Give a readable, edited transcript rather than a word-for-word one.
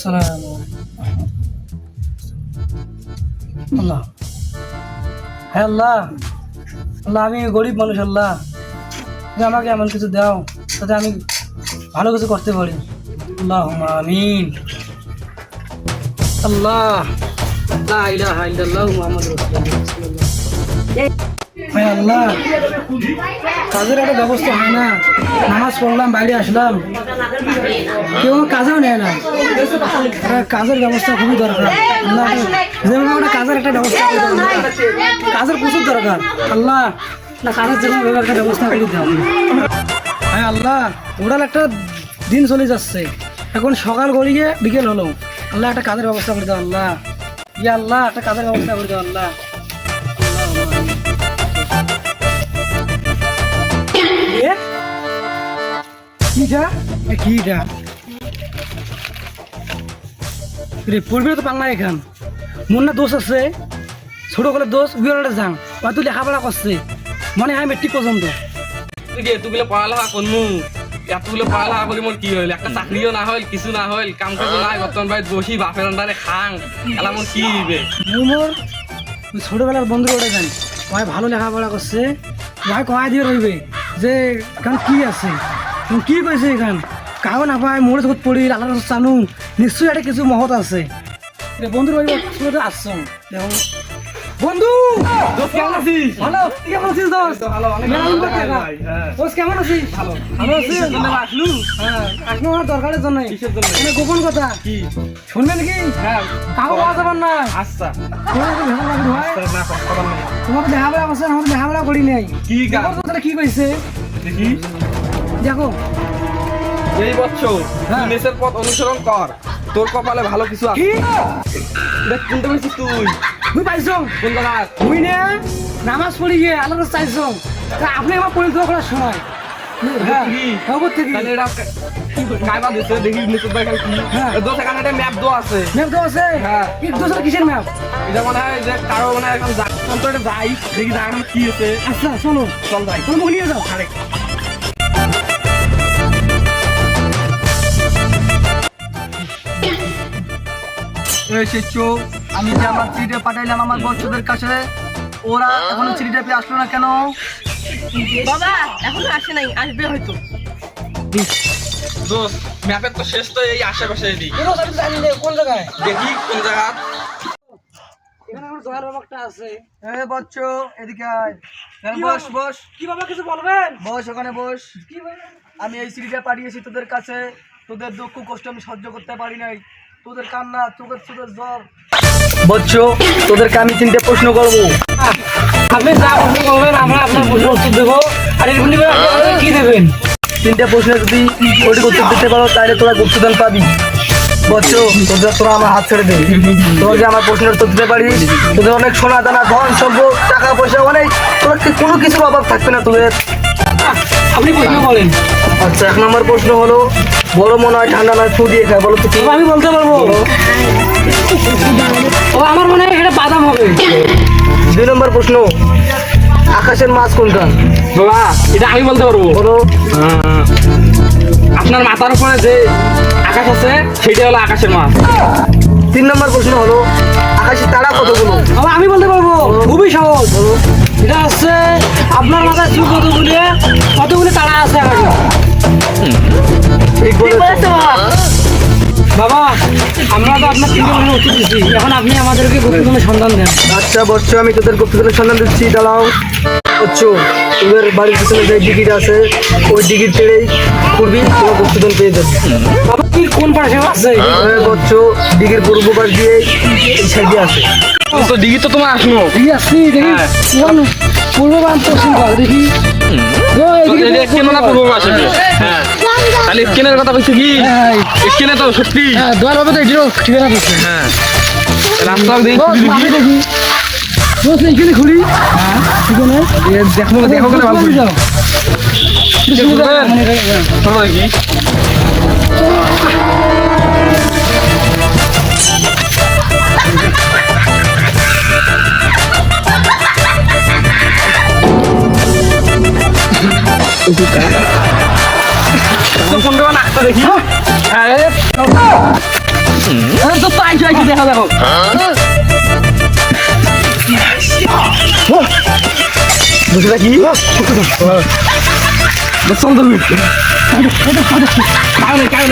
সালাম আল্লাহ। হ্যাঁ আল্লাহ, আল্লাহ আমি গরিব মানুষ, আল্লাহ তুমি আমাকে এমন কিছু দাও যাতে আমি ভালো কিছু করতে পারি। আল্লাহ আমিন। আল্লাহ লা ইলাহা ইল্লাল্লাহু মুহাম্মাদুর রাসূলুল্লাহ। হ্যাঁ আল্লাহ, কাজের একটা ব্যবস্থা হয় না, নামাজ পড়লাম বাইরে আসলাম, কেউ কাজেও নেয় না। কাজের ব্যবস্থা খুবই দরকার আল্লাহ, যেমন একটা কাজের একটা ব্যবস্থা করে দাও আল্লাহ। কাজের প্রচুর দরকার আল্লাহ, না কাজের যেমন একটা ব্যবস্থা করে দাও। হ্যাঁ আল্লাহ, ওরাল একটা দিন চলে যাচ্ছে, এখন সকাল গড়িয়ে বিকেল হলো, আল্লাহ একটা কাজের ব্যবস্থা করে দাও আল্লাহ। ইয়া আল্লাহ, একটা কাজের ব্যবস্থা করে দাও আল্লাহ। পড়বে তো পাংলা এখান মন না দোষ আছে, ছোট করে দোষ বিয়ারটা যাং হয়তো লেখাপড়া করছে মনে হয় মেট্রিক পর্যন্ত। এতগুলো পড়ালেখা করমু, এতগুলো পড়ালেখা করি মোর কি হইল, একটা চাকরিও না হইল, কিছু না হইল, কাম কাজও নাই, বর্তমান বাড়িতে বসি বাপের আন্ডারে খাং, এলা মোর কি হইবে? মোর ছোটবেলার বন্ধু ওটা যান ভাই ভালো লেখাপড়া করছে, ভাই কমাই দিয়ে রইবে যে এখান কি আছে, কি কইছে এখান কাগজ না পায় মোড়ে চোখত পড়ি আল্লাহ জানু নিশ্চয়ই একটা কিছু মহৎ আছে। বন্ধুর বাড়ি আসছ দেখো বন্ধু, কেমন আছিস? ভালো, তুই কেমন আছিস? দোস্ত ভালো, অনেক ভালো ভাই। হ্যাঁ দোস্ত কেমন আছিস? ভালো। ভালো আছিস? আসলু? হ্যাঁ, আসলে আমার দরকারের জন্য। কিসের জন্য? মানে গোপন কথা কি? শুনবেন কি? হ্যাঁ, কাউ পাওয়া যাবার না। আচ্ছা। তোমাকে ভেঙে লাগবে ভাই। না কথা নাই। তোমাকে লেখাপড়া করছে, আমাকে লেখাপড়া করি নাই। কি কাজ? কথাটা কি কইছে দেখি দেখো। এই বছর তুই নেসের পথ অনুসরণ কর, তোর কপালে ভালো কিছু আছে। কি দেখ কোনটা বলছিস তুই? তুই পাইছ কোন জায়গা? তুই নে নামাজ পড়ি গিয়ে আল্লাহ চাইছ, আপনি আমার পরিচয় করার সময় হ্যাঁ খবর থেকে তাহলে এটা কাইবা দিছে, দেখি নিচে দেখাল কি? হ্যাঁ। দোষ এখানে একটা ম্যাপ দেওয়া আছে। ম্যাপ তো আছে। হ্যাঁ। কি দোসরা কিসের ম্যাপ? এটা মনে হয় যে কারো মানে এখন অন্তরে যাই দেখি জায়গাটা কি আছে। আচ্ছা শোনো, চল যাই। তুমি মুখ নিয়ে যাও। আরে সেই চোখ আমি যে আমার চিঠিটা পাঠাইলাম আমার বন্ধুদের কাছে, ওরা এখনো চিঠিটা পেয়ে আসলো না কেন? বাবা এখনো আসে নাই, আসবে হয়তো। দোষ ম্যাপের তো শেষ তো এই আশেপাশে দিই, কোন জায়গায়? দেখি কোন জায়গা। এখানে আমার জয়ের বাবাটা আছে। বচ্চ এদিকে আয়। বস বস কি বাবা কিছু বলবেন? বস, ওখানে বস। কি ভাই? আমি এই চিঠিটা পাঠিয়েছি তোদের কাছে, তোদের দুঃখ কষ্ট আমি সহ্য করতে পারি নাই, তোদের কান্না, তোদের তোদের জ্বর। বচ্চ তোদেরকে আমি 3টে প্রশ্ন করবো। আপনি যা প্রশ্ন করবেন আমরা আপনার প্রশ্ন উত্তর দেবো, আর এর কি দেবেন? 3টে প্রশ্ন যদি সঠিক উত্তর দিতে পারো তাহলে তোরা গুপ্তধন পাবি। বচ্চ তোরা আমার হাত ছেড়ে দে। তোরা যে আমার প্রশ্নের উত্তর দিতে পারিস, তোদের অনেক সোনা দানা ধন সম্পদ টাকা পয়সা অনেক, তোরা কোনো কিছুর অভাব থাকবে না তোদের। আপনি প্রশ্ন বলেন। আচ্ছা, 1 নম্বর প্রশ্ন হলো, বড় মনে হয় ঠান্ডা নয় ফু দিয়ে খায়, বলো তো কি? আমি বলতে পারবো। ও আমার মনে হয় এটা বাদাম হবে। 2 নম্বর প্রশ্ন, আকাশের মাছ কোনটা? বাবা এটা আমি বলতে পারবো। বলো। আপনার মাথার উপরে যে আকাশ আছে সেটা হলো আকাশের মাছ। 3 নম্বর প্রশ্ন হলো, আকাশে তারা কতগুলো? বাবা আমি বলতে পারবো, খুবই সহজ। এটা হচ্ছে আপনার মাথায় চুল কতগুলি তারা আছে আকাশে। ঠিক বলেছো। বাবা আমরা তো আপনার 3টে প্রশ্নের উত্তর দিচ্ছি, এখন আপনি আমাদেরকে গুপ্তধনের সন্ধান দেন। আচ্ছা বচ্চ, আমি তোদের গুপ্তধনের সন্ধান দিচ্ছি, দাঁড়াও। বচ্চ, তোদের বাড়ির পিছনে যে ডিগিট আছে ওই ডিগিট ছেড়েই করবি, তোমার গুপ্তধন পেয়ে যাবে। বাবা কি কোন পাশে আছে? বচ্চ, ডিগির পূর্ব পাশ দিয়ে এই সাইডে আছে। তো দিঘি তো তোমার আসলো। দেখি আসছি, দেখি কোন পূর্ব বাম পশ্চিম পাশ দেখি। ও, এদিকে কেন না পূর্ব পাশে? হ্যাঁ তাহলে স্কেনের কথা বলছি কি? হ্যাঁ, স্কেনে তো সত্যি। হ্যাঁ দোয়ার হবে তো এটিরও ঠিকানা দিচ্ছে। হ্যাঁ রাস্তা দেখি আমি দেখি বস এইখানে খুলি। হ্যাঁ এখানে দেখো দেখো কেন ভালো যাও। দেখি কোনটা নাকটা দেখি। তো আইসো আইসো দেখা দেখো বুঝলে কি চল চল কারণ